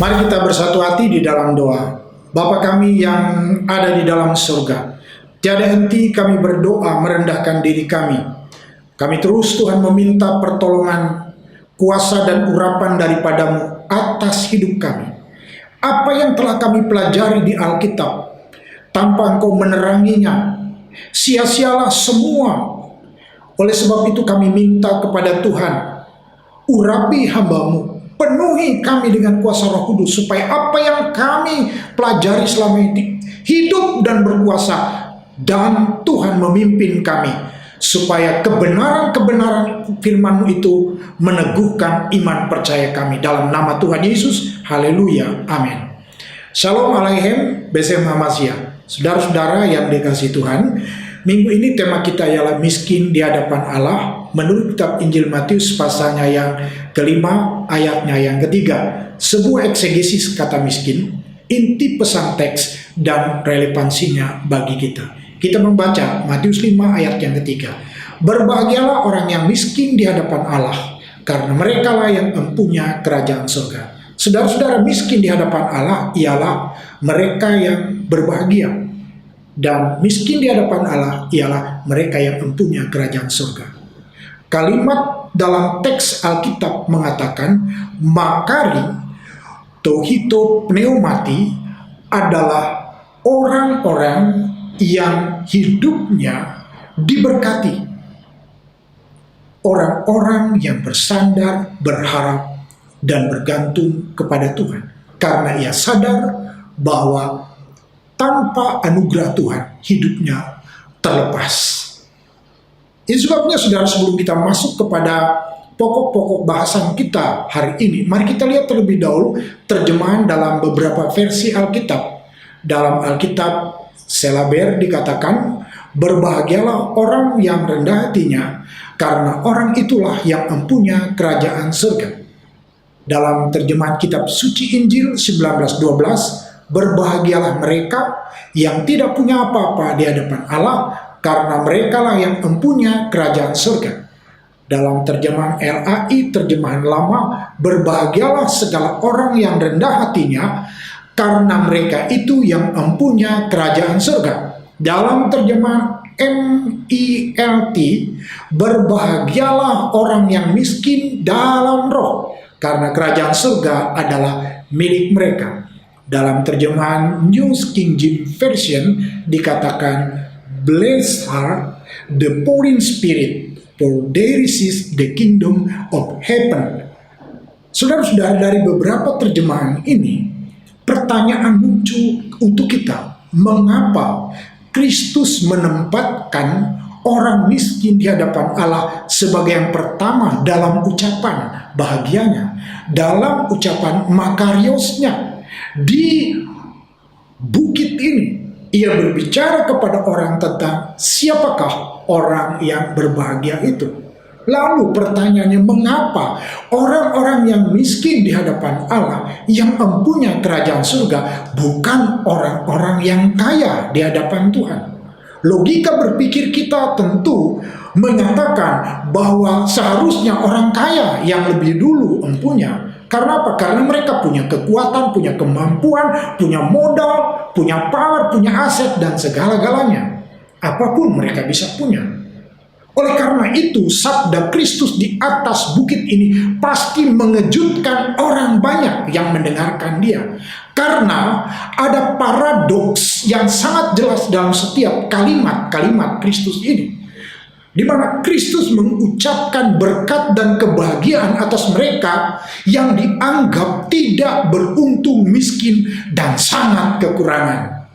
Mari kita bersatu hati di dalam doa. Bapa kami yang ada di dalam surga, tiada henti kami berdoa merendahkan diri kami. Kami terus Tuhan meminta pertolongan, kuasa dan urapan daripadamu atas hidup kami. Apa yang telah kami pelajari di Alkitab, tanpa Engkau meneranginya, sia-sialah semua. Oleh sebab itu kami minta kepada Tuhan, urapi hamba-Mu, penuhi kami dengan kuasa Roh Kudus, supaya apa yang kami pelajari selama ini hidup dan berkuasa, dan Tuhan memimpin kami, supaya kebenaran-kebenaran firman-Mu itu meneguhkan iman percaya kami. Dalam nama Tuhan Yesus, haleluya, amin. Shalom Aleichem, Besem Hamasya. Saudara-saudara yang dikasihi Tuhan, minggu ini tema kita ialah miskin di hadapan Allah menurut kitab Injil Matius pasalnya yang kelima, ayatnya yang ketiga. Sebuah eksegesis kata miskin, inti pesan teks dan relevansinya bagi kita. Kita membaca Matius 5 ayat yang ketiga. Berbahagialah orang yang miskin di hadapan Allah, karena merekalah yang mempunyai kerajaan surga. Saudara-saudara, miskin di hadapan Allah ialah mereka yang berbahagia, dan miskin di hadapan Allah ialah mereka yang mempunyai kerajaan surga. Kalimat dalam teks Alkitab mengatakan, makari tohito pneumati adalah orang-orang yang hidupnya diberkati. Orang-orang yang bersandar, berharap, dan bergantung kepada Tuhan. Karena ia sadar bahwa tanpa anugerah Tuhan, hidupnya terlepas. Itu sebabnya saudara, sebelum kita masuk kepada pokok-pokok bahasan kita hari ini, mari kita lihat terlebih dahulu terjemahan dalam beberapa versi Alkitab. Dalam Alkitab Selaber dikatakan, berbahagialah orang yang rendah hatinya, karena orang itulah yang mempunyai kerajaan surga. Dalam terjemahan kitab suci Injil 19:12, berbahagialah mereka yang tidak punya apa-apa di hadapan Allah, karena merekalah yang mempunyai kerajaan surga. Dalam terjemahan RAI, terjemahan lama, berbahagialah segala orang yang rendah hatinya, karena mereka itu yang mempunyai kerajaan surga. Dalam terjemahan MILT, berbahagialah orang yang miskin dalam roh, karena kerajaan surga adalah milik mereka. Dalam terjemahan New King James Version dikatakan, blessed are the poor in spirit, for theirs is the kingdom of heaven. Saudara-saudara, dari beberapa terjemahan ini, pertanyaan muncul untuk kita, mengapa Kristus menempatkan orang miskin di hadapan Allah sebagai yang pertama dalam ucapan bahagianya, dalam ucapan makariosnya. Di bukit ini ia berbicara kepada orang tentang siapakah orang yang berbahagia itu. Lalu pertanyaannya, mengapa orang-orang yang miskin di hadapan Allah yang mempunyai kerajaan surga bukan orang-orang yang kaya di hadapan Tuhan? Logika berpikir kita tentu menyatakan bahwa seharusnya orang kaya yang lebih dulu mempunyai. Karena apa? Karena mereka punya kekuatan, punya kemampuan, punya modal, punya power, punya aset, dan segala-galanya. Apapun mereka bisa punya. Oleh karena itu, sabda Kristus di atas bukit ini pasti mengejutkan orang banyak yang mendengarkan dia. Karena ada paradoks yang sangat jelas dalam setiap kalimat-kalimat Kristus ini, di mana Kristus mengucapkan berkat dan kebahagiaan atas mereka yang dianggap tidak beruntung, miskin, dan sangat kekurangan.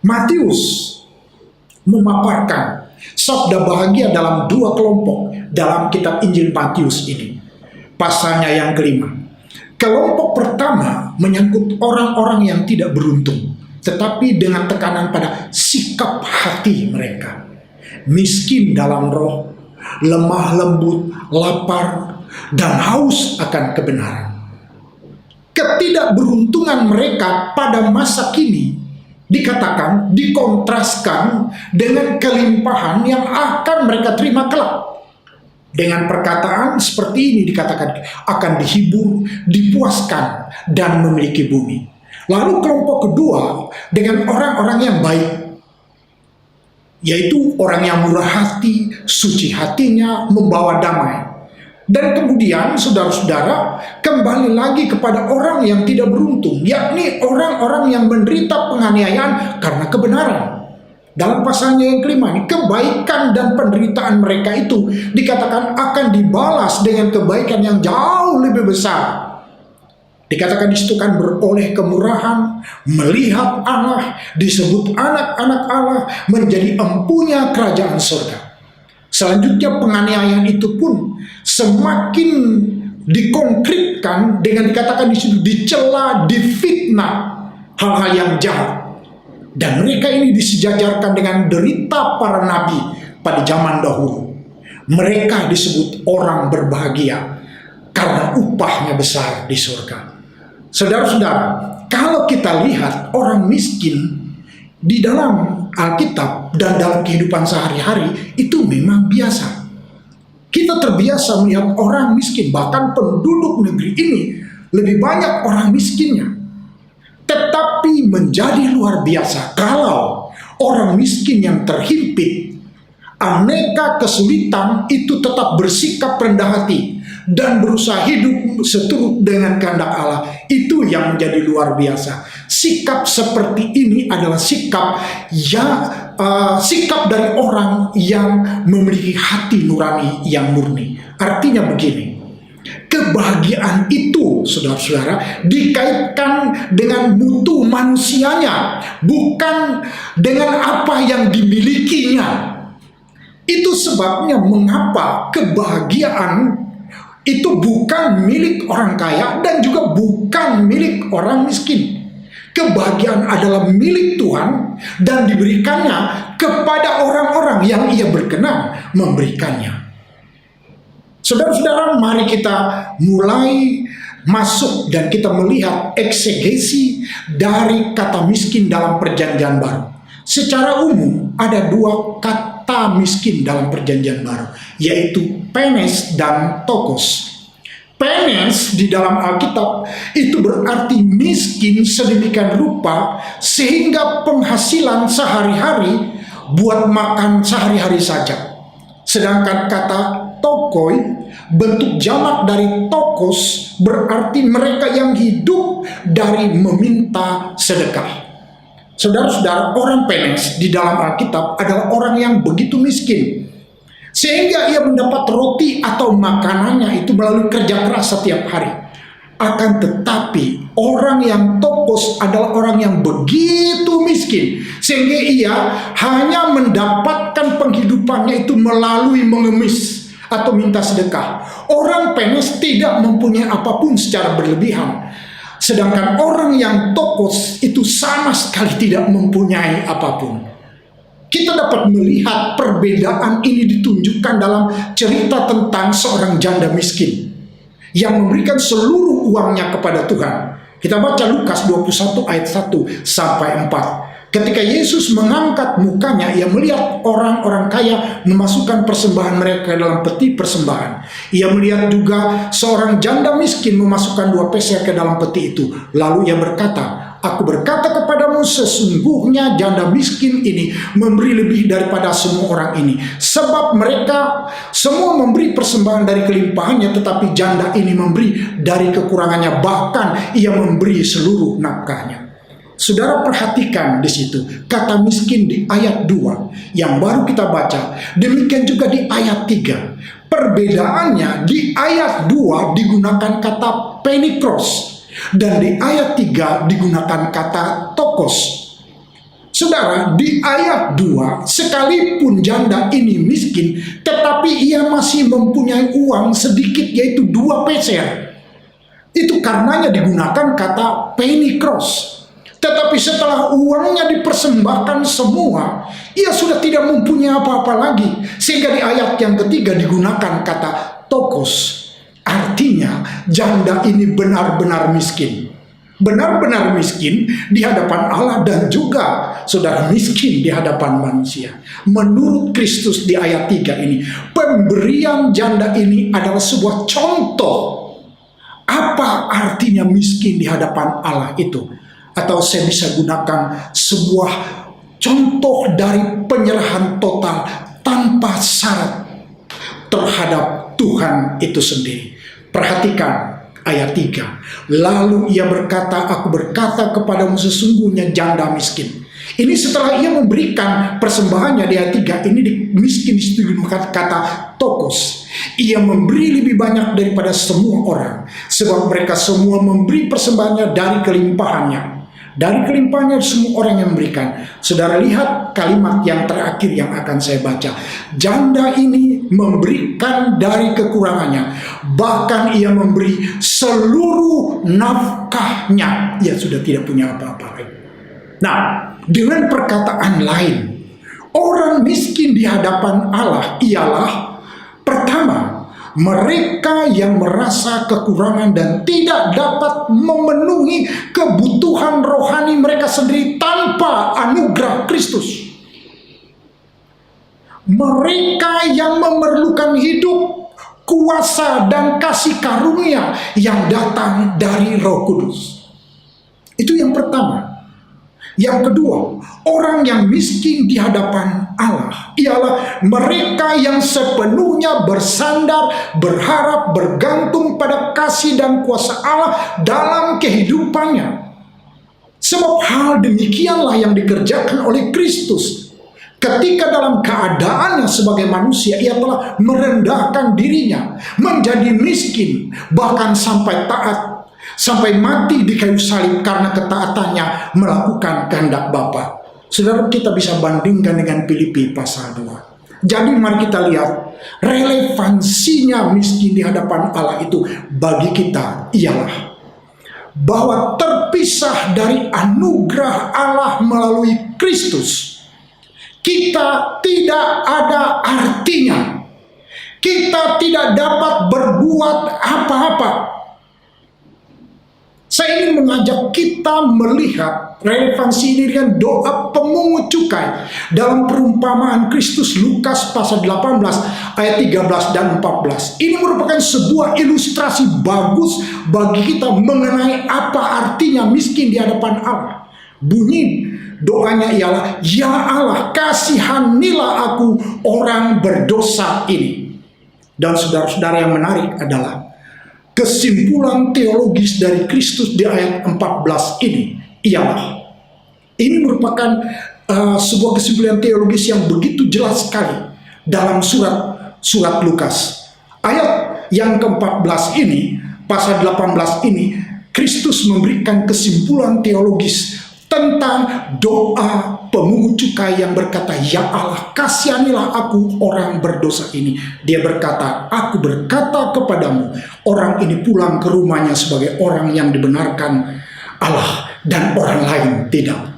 Matius memaparkan sabda bahagia dalam dua kelompok dalam kitab Injil Matius ini. Pasalnya yang kelima. Kelompok pertama menyangkut orang-orang yang tidak beruntung, tetapi dengan tekanan pada sikap hati mereka. Miskin dalam roh, lemah lembut, lapar, dan haus akan kebenaran. Ketidakberuntungan mereka pada masa kini dikatakan, dikontraskan dengan kelimpahan yang akan mereka terima kelak. Dengan perkataan seperti ini dikatakan akan dihibur, dipuaskan, dan memiliki bumi. Lalu kelompok kedua dengan orang-orang yang baik, yaitu orang yang murah hati, suci hatinya, membawa damai. Dan kemudian saudara-saudara kembali lagi kepada orang yang tidak beruntung, yakni orang-orang yang menderita penganiayaan karena kebenaran. Dalam pasalnya yang kelima ini, kebaikan dan penderitaan mereka itu dikatakan akan dibalas dengan kebaikan yang jauh lebih besar. Dikatakan di situ kan beroleh kemurahan, melihat Allah, disebut anak-anak Allah, menjadi empunya kerajaan surga. Selanjutnya penganiayaan itu pun semakin dikonkretkan dengan dikatakan di situ dicela, difitnah, hal-hal yang jahat. Dan mereka ini disejajarkan dengan derita para nabi pada zaman dahulu. Mereka disebut orang berbahagia karena upahnya besar di surga. Saudara-saudara, kalau kita lihat orang miskin di dalam Alkitab dan dalam kehidupan sehari-hari itu memang biasa. Kita terbiasa melihat orang miskin, bahkan penduduk negeri ini lebih banyak orang miskinnya. Tetapi menjadi luar biasa kalau orang miskin yang terhimpit, aneka kesulitan itu tetap bersikap rendah hati dan berusaha hidup seturut dengan kehendak Allah. Itu yang menjadi luar biasa. Sikap seperti ini adalah sikap dari orang yang memiliki hati nurani yang murni. Artinya begini, kebahagiaan itu, saudara-saudara, dikaitkan dengan mutu manusianya, bukan dengan apa yang dimilikinya. Itu sebabnya mengapa kebahagiaan itu bukan milik orang kaya dan juga bukan milik orang miskin. Kebahagiaan adalah milik Tuhan dan diberikannya kepada orang-orang yang Ia berkenan memberikannya. Saudara-saudara, mari kita mulai masuk dan kita melihat eksegesi dari kata miskin dalam Perjanjian Baru. Secara umum ada dua kata miskin dalam Perjanjian Baru, yaitu penes dan tokos. Penes di dalam Alkitab itu berarti miskin sedemikian rupa sehingga penghasilan sehari-hari buat makan sehari-hari saja. Sedangkan kata tokoi, bentuk jamak dari tokos, berarti mereka yang hidup dari meminta sedekah. Saudara-saudara, orang penes di dalam Alkitab adalah orang yang begitu miskin, sehingga ia mendapat roti atau makanannya itu melalui kerja keras setiap hari. Akan tetapi orang yang tokos adalah orang yang begitu miskin, sehingga ia hanya mendapatkan penghidupannya itu melalui mengemis atau minta sedekah. Orang penes tidak mempunyai apapun secara berlebihan, sedangkan orang yang tokos itu sama sekali tidak mempunyai apapun. Kita dapat melihat perbedaan ini ditunjukkan dalam cerita tentang seorang janda miskin yang memberikan seluruh uangnya kepada Tuhan. Kita baca Lukas 21 ayat 1 sampai 4. Ketika Yesus mengangkat mukanya, ia melihat orang-orang kaya memasukkan persembahan mereka dalam peti persembahan. Ia melihat juga seorang janda miskin memasukkan 2 peser ke dalam peti itu. Lalu ia berkata, "Aku berkata kepadamu, sesungguhnya janda miskin ini memberi lebih daripada semua orang ini. Sebab mereka semua memberi persembahan dari kelimpahannya, tetapi janda ini memberi dari kekurangannya, bahkan ia memberi seluruh nafkahnya." Saudara perhatikan di situ kata miskin di ayat 2 yang baru kita baca. Demikian juga di ayat 3. Perbedaannya, di ayat 2 digunakan kata penikros dan di ayat 3 digunakan kata tokos. Saudara, di ayat 2 sekalipun janda ini miskin, tetapi ia masih mempunyai uang sedikit, yaitu 2 peser. Itu karenanya digunakan kata penikros. Tetapi setelah uangnya dipersembahkan semua, ia sudah tidak mempunyai apa-apa lagi. Sehingga di ayat yang ketiga digunakan kata tokos. Artinya janda ini benar-benar miskin. benar-benar miskin di hadapan Allah dan juga saudara miskin di hadapan manusia. Menurut Kristus di ayat 3 ini, pemberian janda ini adalah sebuah contoh apa artinya miskin di hadapan Allah itu. Atau saya bisa gunakan sebuah contoh dari penyerahan total tanpa syarat terhadap Tuhan itu sendiri. Perhatikan ayat 3. Lalu ia berkata, aku berkata kepadamu sesungguhnya janda miskin. Ini setelah ia memberikan persembahannya di ayat 3. Ini miskin digunakan kata tokos. Ia memberi lebih banyak daripada semua orang. Sebab mereka semua memberi persembahannya dari kelimpahannya. Dari kelimpahannya semua orang yang memberikan. Saudara lihat kalimat yang terakhir yang akan saya baca. Janda ini memberikan dari kekurangannya. Bahkan ia memberi seluruh nafkahnya. Ia sudah tidak punya apa-apa. Nah, dengan perkataan lain, orang miskin di hadapan Allah ialah pertama, mereka yang merasa kekurangan dan tidak dapat memenuhi kebutuhan rohani mereka sendiri tanpa anugerah Kristus. Mereka yang memerlukan hidup, kuasa dan kasih karunia yang datang dari Roh Kudus. Itu yang pertama. Yang kedua, orang yang miskin di hadapan Allah ialah mereka yang sepenuhnya bersandar, berharap, bergantung pada kasih dan kuasa Allah dalam kehidupannya. Sebab hal demikianlah yang dikerjakan oleh Kristus. Ketika dalam keadaannya sebagai manusia, ia telah merendahkan dirinya, menjadi miskin, bahkan sampai taat, sampai mati di kayu salib karena ketaatannya melakukan kehendak Bapa. Saudara, kita bisa bandingkan dengan Filipi pasal 2. Jadi mari kita lihat relevansinya miskin di hadapan Allah itu bagi kita ialah bahwa terpisah dari anugerah Allah melalui Kristus, kita tidak ada artinya. Kita tidak dapat berbuat apa-apa. Saya ingin mengajak kita melihat relevansi ini dengan doa pemungut cukai dalam perumpamaan Kristus Lukas pasal 18 ayat 13 dan 14. Ini merupakan sebuah ilustrasi bagus bagi kita mengenai apa artinya miskin di hadapan Allah. Bunyi doanya ialah, ya Allah, kasihanilah aku orang berdosa ini. Dan saudara-saudara, yang menarik adalah kesimpulan teologis dari Kristus di ayat 14 ini ialah, ini merupakan sebuah kesimpulan teologis yang begitu jelas sekali dalam surat Lukas. Ayat yang ke-14 ini, pasal 18 ini, Kristus memberikan kesimpulan teologis tentang doa pemungut cukai yang berkata, ya Allah, kasihanilah aku orang berdosa ini. Dia berkata, aku berkata kepadamu, orang ini pulang ke rumahnya sebagai orang yang dibenarkan Allah dan orang lain tidak.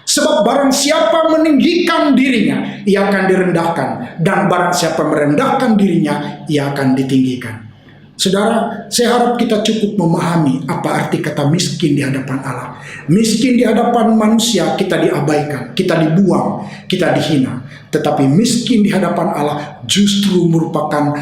Sebab barang siapa meninggikan dirinya, ia akan direndahkan, dan barang siapa merendahkan dirinya, ia akan ditinggikan. Saudara, saya harap kita cukup memahami apa arti kata miskin di hadapan Allah. Miskin di hadapan manusia, kita diabaikan, kita dibuang, kita dihina. Tetapi miskin di hadapan Allah justru merupakan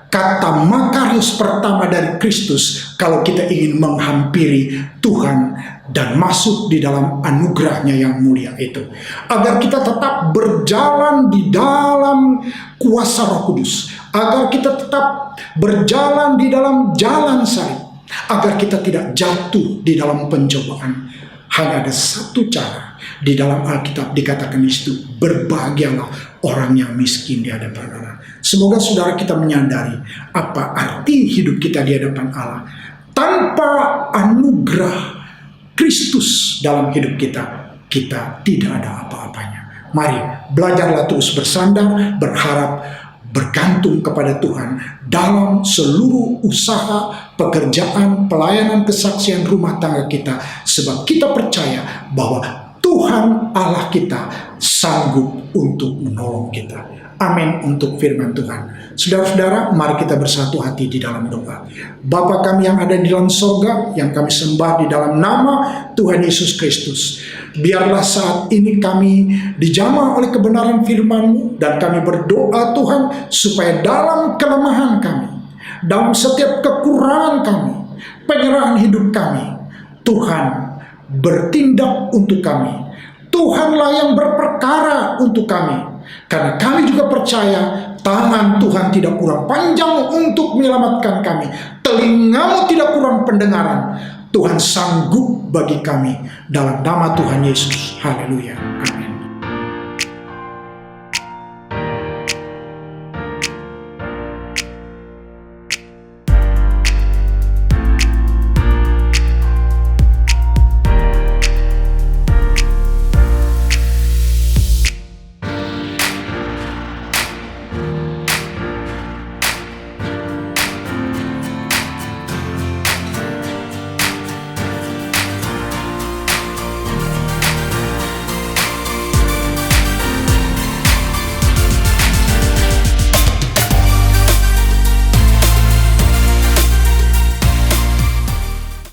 kata makarios pertama dari Kristus kalau kita ingin menghampiri Tuhan dan masuk di dalam anugerahnya yang mulia itu. Agar kita tetap berjalan di dalam kuasa Roh Kudus. Agar kita tetap berjalan di dalam jalan salib. Agar kita tidak jatuh di dalam pencobaan. Hanya ada satu cara. Di dalam Alkitab dikatakan itu, berbahagialah orang yang miskin di hadapan Allah. Semoga saudara kita menyadari apa arti hidup kita di hadapan Allah. Tanpa anugerah Kristus dalam hidup kita, kita tidak ada apa-apanya. Mari belajarlah terus bersandar, berharap, bergantung kepada Tuhan dalam seluruh usaha, pekerjaan, pelayanan, kesaksian rumah tangga kita. Sebab kita percaya bahwa Tuhan Allah kita sanggup untuk menolong kita. Amin untuk firman Tuhan. Saudara-saudara, mari kita bersatu hati di dalam doa. Bapa kami yang ada di dalam sorga, yang kami sembah di dalam nama Tuhan Yesus Kristus. Biarlah saat ini kami dijamah oleh kebenaran firman-Mu, dan kami berdoa Tuhan supaya dalam kelemahan kami, dalam setiap kekurangan kami, penyerahan hidup kami, Tuhan bertindak untuk kami. Tuhanlah yang berperkara untuk kami, karena kami juga percaya tangan Tuhan tidak kurang panjang untuk menyelamatkan kami. Telinga-Mu tidak kurang pendengaran. Tuhan sanggup bagi kami dalam nama Tuhan Yesus. Haleluya. Amin.